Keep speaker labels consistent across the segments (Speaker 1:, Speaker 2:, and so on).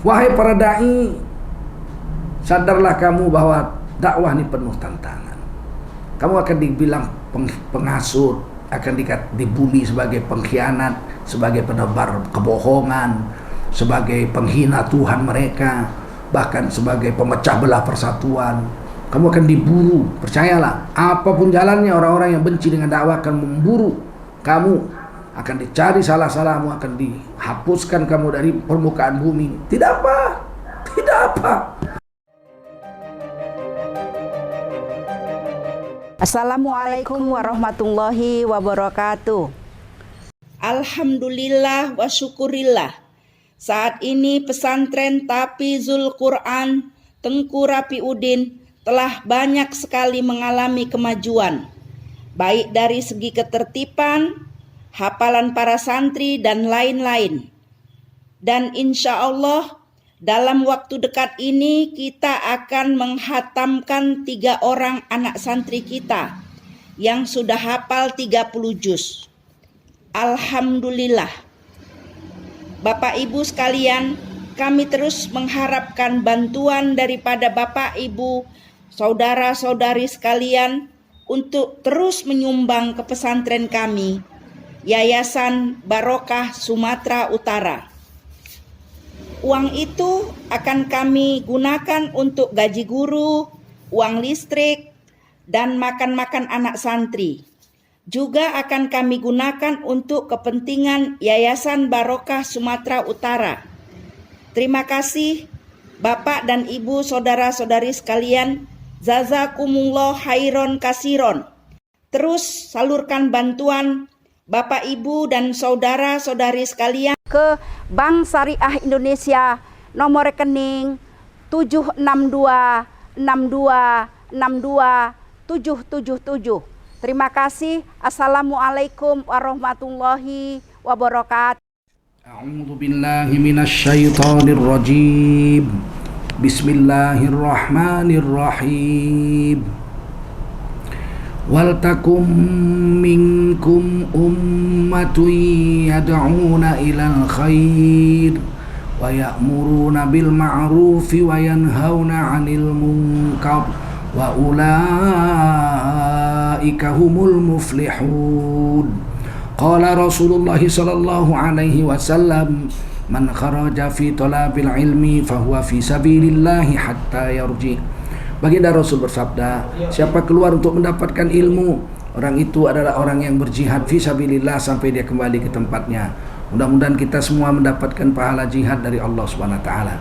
Speaker 1: Wahai para dai, sadarlah kamu bahwa dakwah ini penuh tantangan. Kamu akan dibilang penghasut, akan dibully sebagai pengkhianat, sebagai penebar kebohongan, sebagai penghina Tuhan mereka, bahkan sebagai pemecah belah persatuan. Kamu akan diburu, percayalah. Apapun jalannya, orang-orang yang benci dengan dakwah akan memburu kamu, akan dicari salah-salahmu, akan dihapuskan kamu dari permukaan bumi. Tidak apa, tidak apa.
Speaker 2: Assalamualaikum warahmatullahi wabarakatuh. Alhamdulillah wa syukurillah. Saat ini pesantren Tafizul Quran Tengku Rapiuddin telah banyak sekali mengalami kemajuan, baik dari segi ketertiban, hafalan para santri, dan lain-lain. Dan insya Allah dalam waktu dekat ini kita akan menghatamkan 3 orang anak santri kita yang sudah hafal 30 juz. Alhamdulillah. Bapak Ibu sekalian, kami terus mengharapkan bantuan daripada Bapak Ibu, saudara-saudari sekalian untuk terus menyumbang ke pesantren kami, Yayasan Barokah Sumatera Utara. Uang itu akan kami gunakan untuk gaji guru, uang listrik, dan makan-makan anak santri. Juga akan kami gunakan untuk kepentingan Yayasan Barokah Sumatera Utara. Terima kasih Bapak dan Ibu, saudara-saudari sekalian. Jazakumullah khairon kasiron. Terus salurkan bantuan Bapak Ibu dan saudara-saudari sekalian ke Bank Syariah Indonesia nomor rekening 76262627777. Terima kasih. Assalamualaikum warahmatullahi wabarakatuh.
Speaker 1: A'udzu billahi minasy syaithanir rajim. Bismillahirrahmanirrahim. Wal takum minkum ummatun yad'una ilal khair wa ya'muruna bil ma'rufi wa yanhauna 'anil munkar wa ulaika humul muflihun. Qala Rasulullah sallallahu alaihi wasallam, man kharaja fi talabil ilmi fahuwa fi sabilillahi hatta yarji. Baginda Rasul bersabda, siapa keluar untuk mendapatkan ilmu, orang itu adalah orang yang berjihad fi sabilillah sampai dia kembali ke tempatnya. Mudah-mudahan kita semua mendapatkan pahala jihad dari Allah Subhanahu wa taala.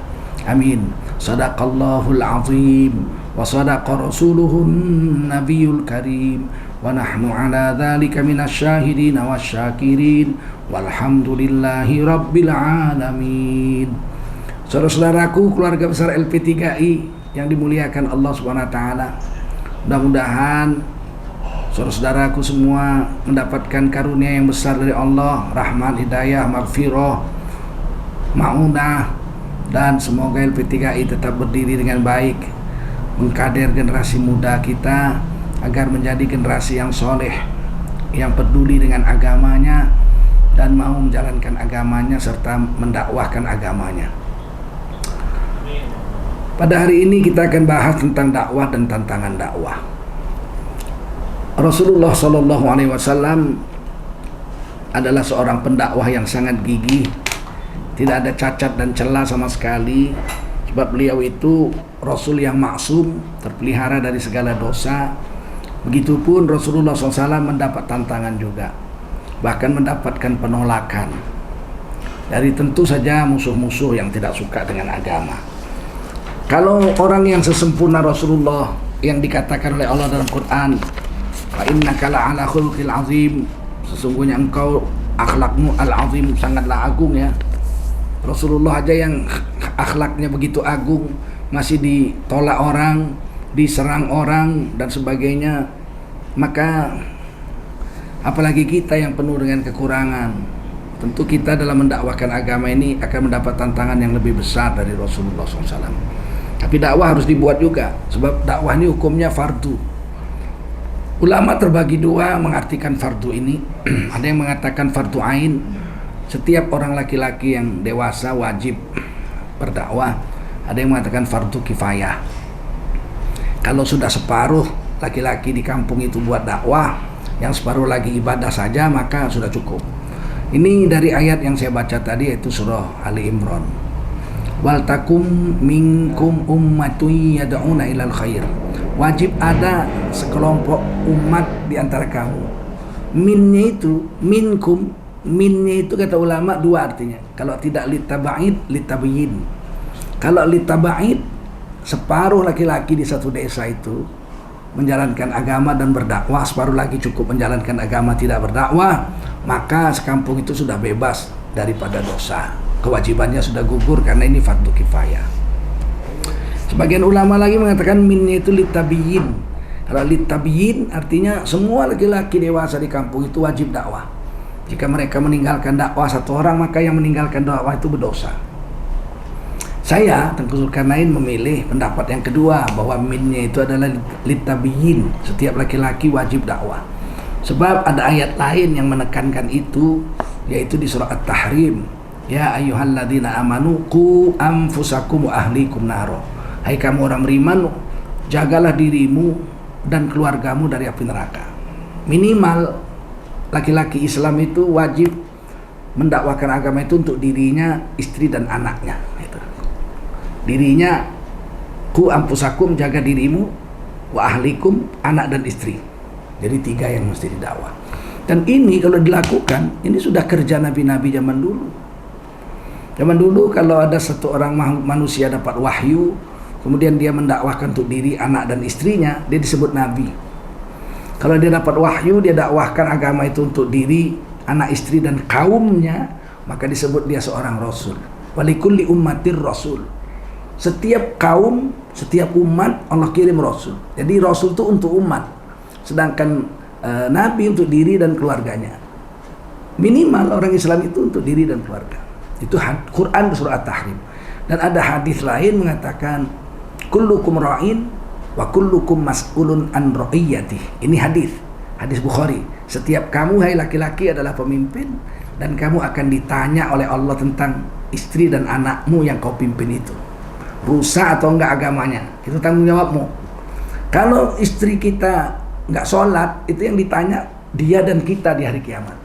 Speaker 1: Amin. Shadaqallahul azim wa sadaqa rasuluhun nabiyul karim wa nahnu ala dzalika minasyahidin wasyakirin walhamdulillahi rabbil alamin. Saudara-saudaraku, keluarga besar LP3I yang dimuliakan Allah Subhanahu wa taala. Mudah-mudahan saudara-saudaraku semua mendapatkan karunia yang besar dari Allah, rahmat, hidayah, maghfirah, ma'unah, dan semoga LP3I tetap berdiri dengan baik, mengkader generasi muda kita agar menjadi generasi yang soleh, yang peduli dengan agamanya dan mau menjalankan agamanya serta mendakwahkan agamanya. Pada hari ini kita akan bahas tentang dakwah dan tantangan dakwah. Rasulullah Shallallahu Alaihi Wasallam adalah seorang pendakwah yang sangat gigih, tidak ada cacat dan celah sama sekali. Sebab beliau itu Rasul yang maksum, terpelihara dari segala dosa. Begitupun Rasulullah SAW mendapat tantangan juga, bahkan mendapatkan penolakan dari tentu saja musuh-musuh yang tidak suka dengan agama. Kalau orang yang sesempurna Rasulullah yang dikatakan oleh Allah dalam Quran, wa innaka la'ala khuluqil azim, sesungguhnya engkau akhlakmu al-azim, sangatlah agung ya. Rasulullah aja yang akhlaknya begitu agung masih ditolak orang, diserang orang dan sebagainya, maka apalagi kita yang penuh dengan kekurangan. Tentu kita dalam mendakwahkan agama ini akan mendapat tantangan yang lebih besar dari Rasulullah SAW. Tapi dakwah harus dibuat juga, sebab dakwah ini hukumnya fardu. Ulama terbagi dua mengartikan fardu ini. Ada yang mengatakan fardu ain, setiap orang laki-laki yang dewasa wajib berdakwah. Ada yang mengatakan fardu kifayah. Kalau sudah separuh laki-laki di kampung itu buat dakwah, yang separuh lagi ibadah saja, maka sudah cukup. Ini dari ayat yang saya baca tadi, yaitu surah Ali Imran. Wal takum minkum ummatun yad'una ilal khair. Wajib ada sekelompok umat di antara kamu. Minnya itu, minkum, minnya itu kata ulama dua artinya. Kalau tidak litaba'id, litabyin. Kalau litaba'id, separuh laki-laki di satu desa itu menjalankan agama dan berdakwah, separuh lagi cukup menjalankan agama tidak berdakwah, maka sekampung itu sudah bebas daripada dosa. Kewajibannya sudah gugur karena ini fardu kifayah. Sebagian ulama lagi mengatakan minnya itu litabiyin. Kalau litabiyin artinya semua laki-laki dewasa di kampung itu wajib dakwah. Jika mereka meninggalkan dakwah satu orang, maka yang meninggalkan dakwah itu berdosa. Saya, Tengku Zulkarnain, memilih pendapat yang kedua, bahwa minnya itu adalah litabiyin. Setiap laki-laki wajib dakwah. Sebab ada ayat lain yang menekankan itu, yaitu di surah At-Tahrim. Ya ayyuhalladzina amanu qu anfusakum wa ahlikum naro. Hai kamu orang beriman, jagalah dirimu dan keluargamu dari api neraka. Minimal laki-laki Islam itu wajib mendakwakan agama itu untuk dirinya, istri dan anaknya. Dirinya, ku ampusakum, jaga dirimu, wa ahlikum, anak dan istri. Jadi 3 yang mesti didakwah. Dan ini kalau dilakukan, ini sudah kerja nabi-nabi zaman dulu. Zaman dulu kalau ada satu orang manusia dapat wahyu, kemudian dia mendakwahkan untuk diri, anak dan istrinya, dia disebut nabi. Kalau dia dapat wahyu, dia dakwahkan agama itu untuk diri, anak istri dan kaumnya, maka disebut dia seorang rasul. Walikulli ummatir rasul. Setiap kaum, setiap umat Allah kirim rasul. Jadi rasul itu untuk umat, sedangkan nabi untuk diri dan keluarganya. Minimal orang Islam itu untuk diri dan keluarga. Itu Quran surah At-Tahrim. Dan ada hadis lain mengatakan kullukum ra'in wa kullukum mas'ulun an ra'iyatih. Ini hadis Bukhari. Setiap kamu hai laki-laki adalah pemimpin, dan kamu akan ditanya oleh Allah tentang istri dan anakmu yang kau pimpin itu. Rusak atau enggak agamanya, itu tanggung jawabmu. Kalau istri kita enggak sholat, itu yang ditanya dia dan kita di hari kiamat.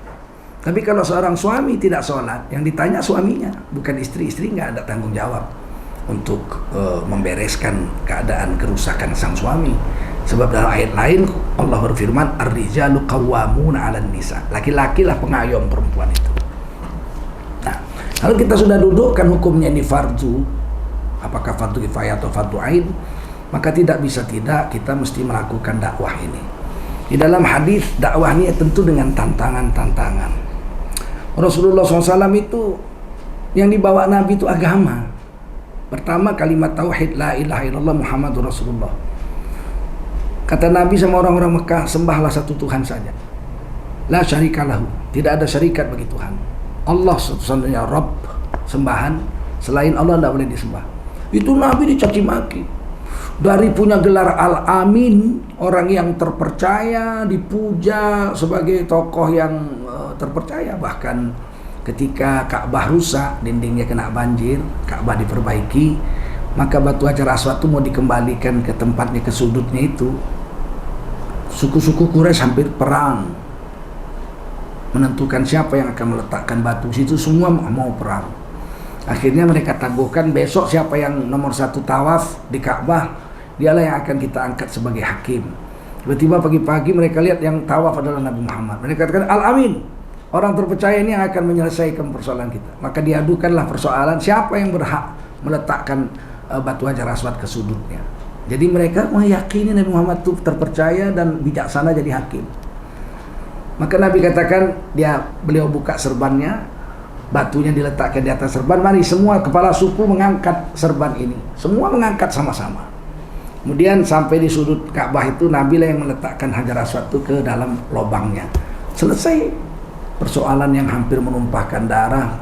Speaker 1: Tapi kalau seorang suami tidak sholat, yang ditanya suaminya, bukan istri. Istri enggak ada tanggung jawab untuk membereskan keadaan kerusakan sang suami. Sebab dalam ayat lain Allah berfirman, ar-rijalu qawwamuna 'alan nisa. Laki-laki lah pengayom perempuan itu. Nah, kalau kita sudah dudukkan hukumnya ini fardu, apakah fardu kifayah atau fardu ain, maka tidak bisa tidak kita mesti melakukan dakwah ini. Di dalam hadis dakwah ini tentu dengan tantangan-tantangan. Rasulullah SAW itu yang dibawa Nabi itu agama. Pertama kalimat tauhid, la ilaha illallah Muhammadur Rasulullah. Kata Nabi sama orang-orang Mekah, sembahlah satu Tuhan saja. La syarikalahu, tidak ada syarikat bagi Tuhan. Allah satu-satunya Rabb, sembahan. Selain Allah tidak boleh disembah. Itu Nabi dicaci maki. Dari punya gelar Al-Amin, orang yang terpercaya, dipuja sebagai tokoh yang terpercaya. Bahkan ketika Ka'bah rusak, dindingnya kena banjir, Ka'bah diperbaiki, maka batu Hajar Aswad itu mau dikembalikan ke tempatnya, ke sudutnya itu. Suku-suku Quraisy hampir perang, menentukan siapa yang akan meletakkan batu situ. Semua mau perang. Akhirnya mereka tangguhkan, besok siapa yang nomor 1 tawaf di Ka'bah, dialah yang akan kita angkat sebagai hakim. Tiba-tiba pagi-pagi mereka lihat yang tawaf adalah Nabi Muhammad. Mereka katakan, Al-Amin, orang terpercaya ini yang akan menyelesaikan persoalan kita. Maka diadukanlah persoalan siapa yang berhak meletakkan batu Hajar Aswad ke sudutnya. Jadi mereka meyakini Nabi Muhammad itu terpercaya dan bijaksana jadi hakim. Maka Nabi katakan, beliau buka serbannya, batunya diletakkan di atas serban. Mari semua kepala suku mengangkat serban ini. Semua mengangkat sama-sama. Kemudian sampai di sudut Ka'bah itu, Nabi lah yang meletakkan Hajar Aswad itu ke dalam lubangnya. Selesai persoalan yang hampir menumpahkan darah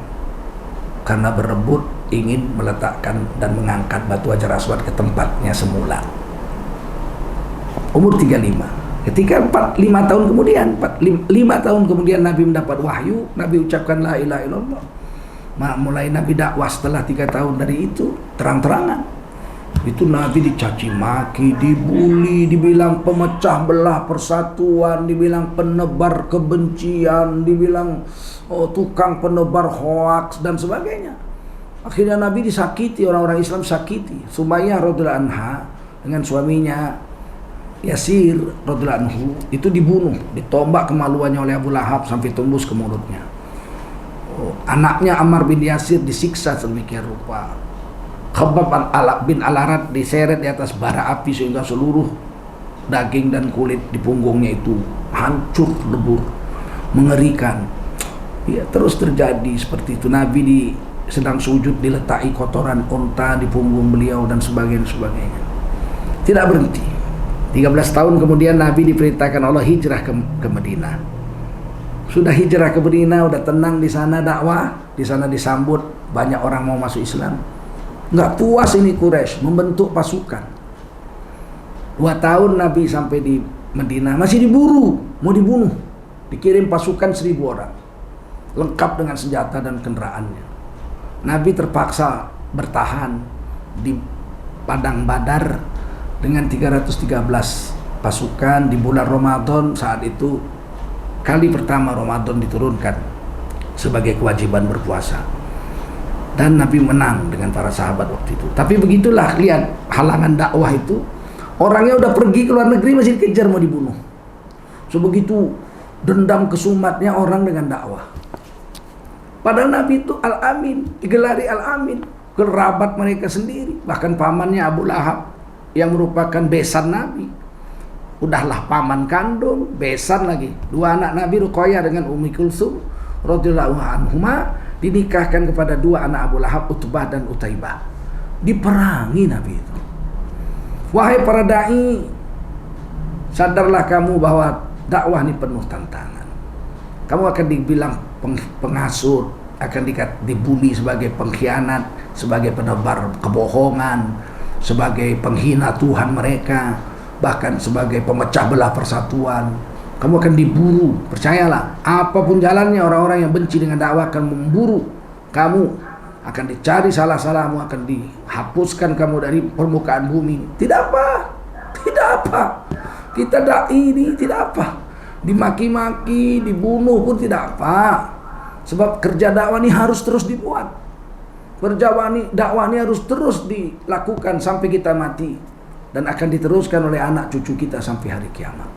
Speaker 1: karena berebut ingin meletakkan dan mengangkat batu Hajar Aswad ke tempatnya semula. Umur 35. Ketika 5 tahun kemudian, 5 tahun kemudian Nabi mendapat wahyu, Nabi ucapkan la ilaha illallah Mulai Nabi dakwah setelah 3 tahun dari itu, terang-terangan. Itu Nabi dicaci maki, dibully, dibilang pemecah belah persatuan, dibilang penebar kebencian, dibilang tukang penebar hoaks dan sebagainya. Akhirnya Nabi disakiti, orang-orang Islam sakiti. Sumayyah radhiyallahu anha dengan suaminya Yasir radhiyallahu anhu itu dibunuh, ditombak kemaluannya oleh Abu Lahab sampai tembus ke mulutnya. Anaknya Ammar bin Yasir disiksa sedemikian rupa. Khabbab bin Al-Arat diseret di atas bara api sehingga seluruh daging dan kulit di punggungnya itu hancur lebur, mengerikan. Ya, terus terjadi seperti itu. Nabi sedang sujud diletakkan kotoran unta di punggung beliau dan sebagainya. Tidak berhenti. 13 tahun kemudian Nabi diperintahkan Allah hijrah ke Madinah. Sudah hijrah ke Madinah, udah tenang di sana dakwah, di sana disambut banyak orang mau masuk Islam. Nggak puas ini Quraisy, membentuk pasukan. 2 tahun Nabi sampai di Madinah masih diburu, mau dibunuh. Dikirim pasukan 1000 orang, lengkap dengan senjata dan kendaraannya. Nabi terpaksa bertahan di padang Badar dengan 313 pasukan di bulan Ramadan. Saat itu kali pertama Ramadan diturunkan sebagai kewajiban berpuasa, dan Nabi menang dengan para sahabat waktu itu. Tapi begitulah, lihat halangan dakwah itu, orangnya udah pergi ke luar negeri masih dikejar mau dibunuh. Sebegitu dendam kesumatnya orang dengan dakwah. Padahal Nabi itu Al-Amin, digelari Al-Amin, kerabat mereka sendiri, bahkan pamannya Abu Lahab yang merupakan besan Nabi. Udahlah paman kandung, besan lagi. 2 anak Nabi, Ruqayyah dengan Ummi Kulsum radhiyallahu anhuma, dinikahkan kepada 2 anak Abu Lahab, Utbah dan Utaibah. Diperangi Nabi itu. Wahai para dai, sadarlah kamu bahwa dakwah ini penuh tantangan. Kamu akan dibilang penghasut, akan dibully sebagai pengkhianat, sebagai penebar kebohongan, sebagai penghina Tuhan mereka, bahkan sebagai pemecah belah persatuan. Kamu akan diburu, percayalah. Apapun jalannya, orang-orang yang benci dengan dakwah akan memburu kamu, akan dicari salah-salahmu, akan dihapuskan kamu dari permukaan bumi. Tidak apa. Kita dai ini tidak apa. Dimaki-maki, dibunuh pun tidak apa. Sebab kerja dakwah ini harus terus dibuat. Kerja dakwah ini harus terus dilakukan sampai kita mati, dan akan diteruskan oleh anak cucu kita sampai hari kiamat.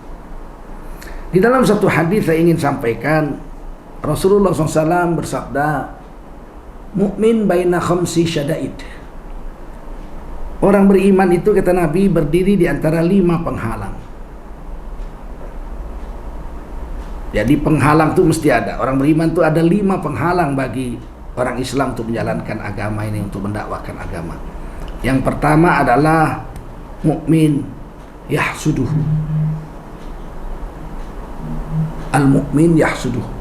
Speaker 1: Di dalam satu hadis saya ingin sampaikan, Rasulullah SAW bersabda, mukmin baina khamsi syada'id. Orang beriman itu, kata Nabi, berdiri di antara 5 penghalang. Jadi penghalang itu mesti ada. Orang beriman itu ada 5 penghalang bagi orang Islam untuk menjalankan agama ini, untuk mendakwakan agama. Yang pertama adalah mukmin yahsuduhu. Al-mukmin yahsuduhu.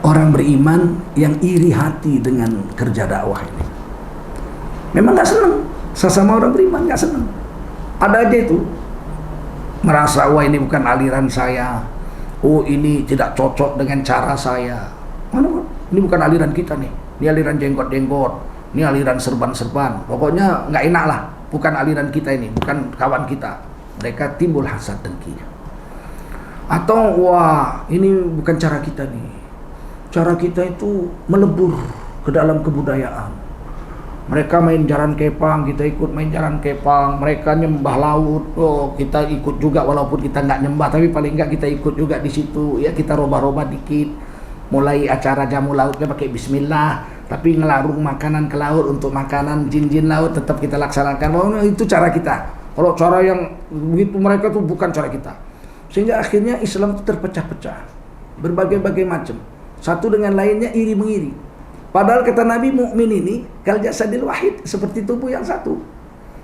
Speaker 1: Orang beriman yang iri hati dengan kerja dakwah ini. Memang gak senang. Sesama orang beriman gak senang. Ada aja itu merasa, wah ini bukan aliran saya, oh ini tidak cocok dengan cara saya. Mana, ini bukan aliran kita nih, ini aliran jenggot-jenggot, ini aliran serban-serban. Pokoknya nggak enak lah, bukan aliran kita ini, bukan kawan kita. Mereka timbul hasad dengkinya. Atau wah ini bukan cara kita nih, cara kita itu melebur ke dalam kebudayaan. Mereka main jaran kepang, kita ikut main jaran kepang. Mereka nyembah laut, oh kita ikut juga walaupun kita nggak nyembah, tapi paling nggak kita ikut juga di situ. Ya kita robah-robah dikit. Mulai acara jamu lautnya pakai bismillah, tapi ngelarung makanan ke laut untuk makanan jin-jin laut tetap kita laksanakan. Oh itu cara kita. Kalau cara yang begitu mereka tuh bukan cara kita. Sehingga akhirnya Islam itu terpecah-pecah, berbagai-bagai macam. Satu dengan lainnya iri mengiri. Padahal kata Nabi, mukmin ini kal jasadil wahid, seperti tubuh yang satu.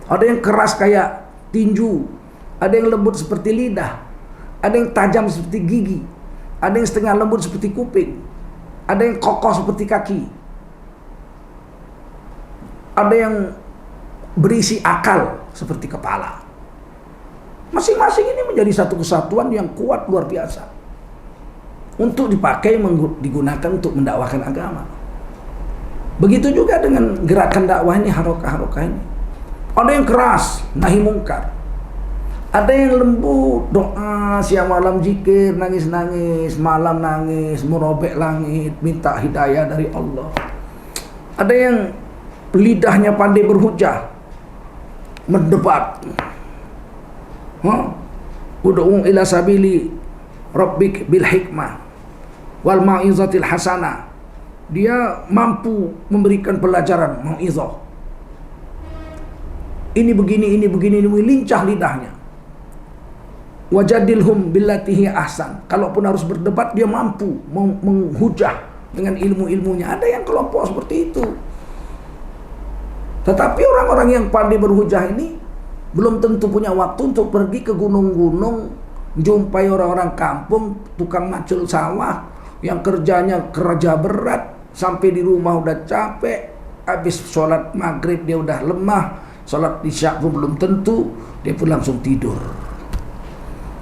Speaker 1: Ada yang keras kayak tinju, ada yang lembut seperti lidah, ada yang tajam seperti gigi, ada yang setengah lembut seperti kuping, ada yang kokoh seperti kaki, ada yang berisi akal seperti kepala. Masing-masing ini menjadi satu kesatuan yang kuat luar biasa untuk dipakai, digunakan untuk mendakwakan agama. Begitu juga dengan gerakan dakwah ini, harokah-harokah ini. Ada yang keras, nahi mungkar. Ada yang lembut, doa siang malam zikir, nangis-nangis, malam nangis, merobek langit, minta hidayah dari Allah. Ada yang lidahnya pandai berhujah, mendebat. Ud'u ila sabili rabbik bil hikmah wal mau'izatil hasanah. Dia mampu memberikan pelajaran mau'izah. Ini begini, lincah lidahnya. Wajadilhum billatihi ahsan. Kalaupun harus berdebat, dia mampu menghujah dengan ilmu-ilmunya. Ada yang kelompok seperti itu. Tetapi orang-orang yang pandai berhujah ini belum tentu punya waktu untuk pergi ke gunung-gunung, jumpai orang-orang kampung, tukang macul sawah yang kerjanya kerja berat, sampai di rumah udah capek, habis sholat maghrib dia udah lemah, sholat isya pun belum tentu, dia pun langsung tidur.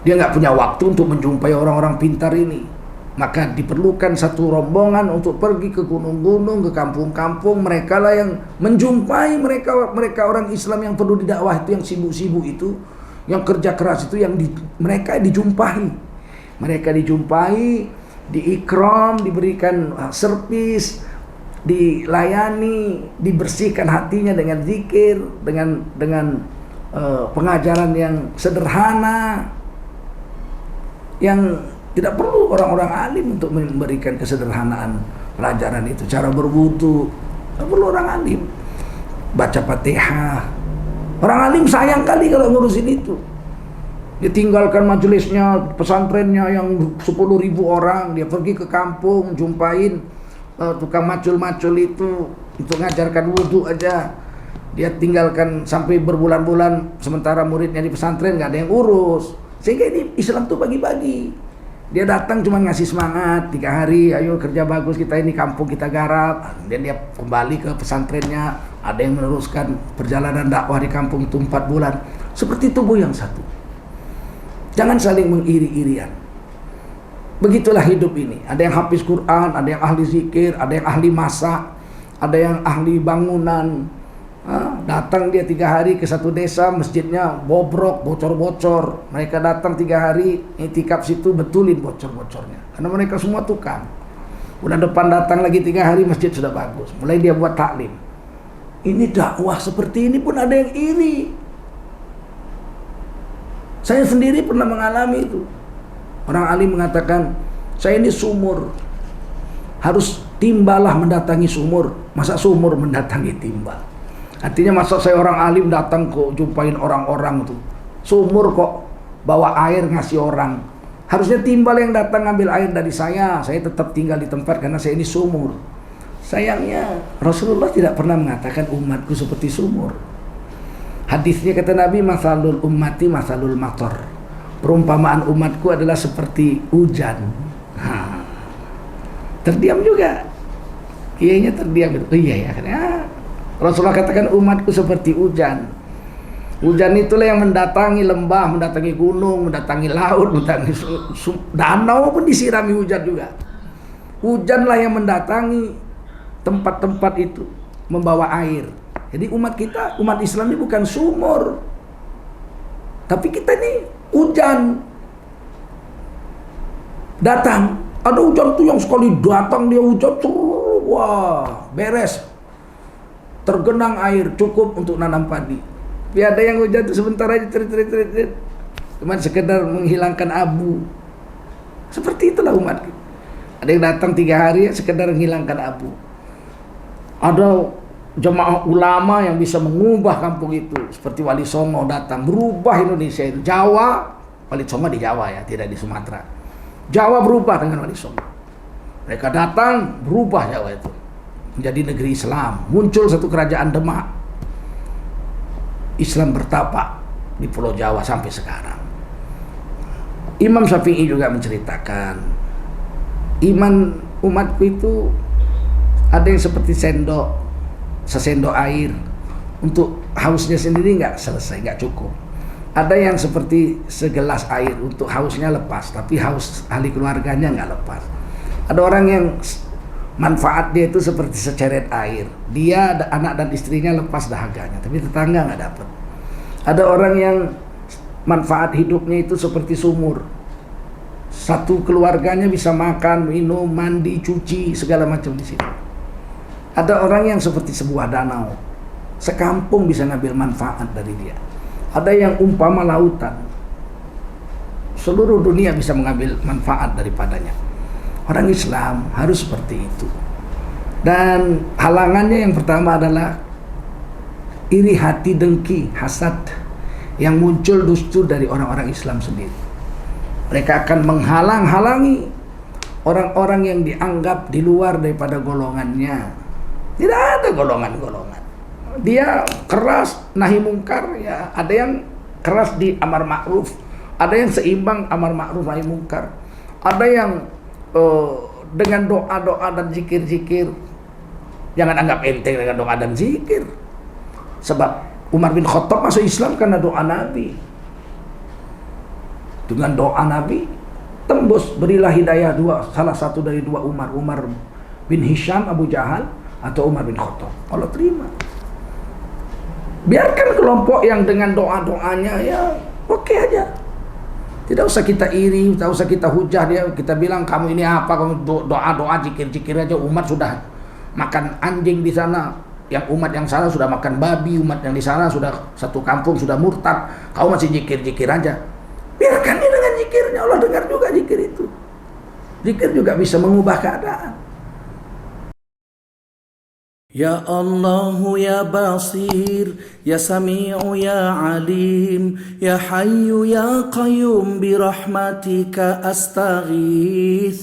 Speaker 1: Dia nggak punya waktu untuk menjumpai orang-orang pintar ini. Maka diperlukan satu rombongan untuk pergi ke gunung-gunung, ke kampung-kampung. Mereka lah yang menjumpai mereka orang Islam yang perlu didakwah itu, yang sibuk-sibuk itu, yang kerja keras itu, yang mereka dijumpai. Mereka dijumpai, diikram, diberikan servis, dilayani, dibersihkan hatinya dengan zikir, dengan pengajaran yang sederhana, yang tidak perlu orang-orang alim untuk memberikan kesederhanaan pelajaran itu. Cara berwudu, tidak perlu orang alim. Baca Fatihah. Orang alim sayang kali kalau ngurusin itu. Dia tinggalkan majelisnya, pesantrennya yang 10.000 orang, dia pergi ke kampung, jumpain tukang macul-macul itu untuk ngajarkan wudu aja. Dia tinggalkan sampai berbulan-bulan, sementara muridnya di pesantren nggak ada yang urus. Sehingga ini Islam tuh bagi-bagi. Dia datang cuma ngasih semangat 3 hari, ayo kerja bagus kita ini, kampung kita garap. Dan dia kembali ke pesantrennya, ada yang meneruskan perjalanan dakwah di kampung itu 4 bulan. Seperti tubuh yang satu. Jangan saling mengiri-irian. Begitulah hidup ini. Ada yang hafiz Quran, ada yang ahli zikir, ada yang ahli masak, ada yang ahli bangunan. Datang dia 3 hari ke satu desa, masjidnya bobrok, bocor-bocor. Mereka datang 3 hari, itikaf situ, betulin bocor-bocornya. Karena mereka semua tukang. Bulan depan datang lagi 3 hari, masjid sudah bagus. Mulai dia buat taklim. Ini dakwah seperti ini pun ada yang iri. Saya sendiri pernah mengalami itu. Orang alim mengatakan, saya ini sumur, harus timbalah mendatangi sumur. Masa sumur mendatangi timba? Artinya masa saya orang alim datang kok jumpain orang-orang tuh. Sumur kok bawa air ngasih orang. Harusnya timbal yang datang ngambil air dari saya. Saya tetap tinggal di tempat karena saya ini sumur. Sayangnya Rasulullah tidak pernah mengatakan umatku seperti sumur. Hadisnya kata Nabi, masalul ummati masalul mator. Perumpamaan umatku adalah seperti hujan. Terdiam juga. Kayaknya terdiam. Oh iya ya. Rasulullah katakan umatku seperti hujan. Hujan itulah yang mendatangi lembah, mendatangi gunung, mendatangi laut, mendatangi danau pun disirami hujan juga. Hujanlah yang mendatangi tempat-tempat itu, membawa air. Jadi umat kita, umat Islam ini bukan sumur. Tapi kita ini hujan. Datang, ada hujan tuh yang sekali datang dia hujan, wah beres. Tergenang air cukup untuk nanam padi. Tapi ada yang hujan itu sebentar aja cuma sekedar menghilangkan abu. Seperti itulah umat. Ada yang datang 3 hari sekedar menghilangkan abu. Ada jemaah ulama yang bisa mengubah kampung itu, seperti Wali Songo datang berubah Indonesia itu. Jawa, Wali Songo di Jawa ya, tidak di Sumatera. Jawa berubah dengan Wali Songo. Mereka datang berubah Jawa itu menjadi negeri Islam. Muncul satu kerajaan Demak. Islam bertapak di Pulau Jawa sampai sekarang. Imam Syafi'i juga menceritakan, iman umatku itu ada yang seperti sesendok air. Untuk hausnya sendiri nggak selesai, nggak cukup. Ada yang seperti segelas air, untuk hausnya lepas, tapi haus ahli keluarganya nggak lepas. Ada orang yang manfaat dia itu seperti seceret air. Dia, anak dan istrinya lepas dahaganya, tapi tetangga nggak dapat. Ada orang yang manfaat hidupnya itu seperti sumur. Satu keluarganya bisa makan, minum, mandi, cuci, segala macam di situ. Ada orang yang seperti sebuah danau. Sekampung bisa ngambil manfaat dari dia. Ada yang umpama lautan. Seluruh dunia bisa mengambil manfaat daripadanya. Orang Islam harus seperti itu. Dan halangannya yang pertama adalah iri hati, dengki, hasad yang muncul justru dari orang-orang Islam sendiri. Mereka akan menghalang-halangi orang-orang yang dianggap di luar daripada golongannya. Tidak ada golongan-golongan. Dia keras nahi mungkar, ya ada yang keras di amar ma'ruf, ada yang seimbang amar ma'ruf nahi mungkar, ada yang dengan doa-doa dan zikir-zikir. Jangan anggap enteng dengan doa dan zikir. Sebab Umar bin Khattab masuk Islam karena doa Nabi. Dengan doa Nabi tembus, berilah hidayah salah satu dari dua Umar, Umar bin Hisham Abu Jahal atau Umar bin Khattab. Allah terima. Biarkan kelompok yang dengan doa-doanya ya oke aja. Tidak usah kita iri, tidak usah kita hujah dia, kita bilang kamu ini apa, kamu doa-doa zikir-zikir aja. Umat sudah makan anjing di sana, yang umat yang sana sudah makan babi, umat yang di sana sudah satu kampung sudah murtad, kau masih zikir-zikir aja. Biarkan dia dengan zikirnya, Allah dengar juga zikir itu. Zikir juga bisa mengubah keadaan.
Speaker 3: Ya Allah ya Basir, ya Sami'u ya Alim, ya Hayyu ya Qayyum bi rahmatika astaghith.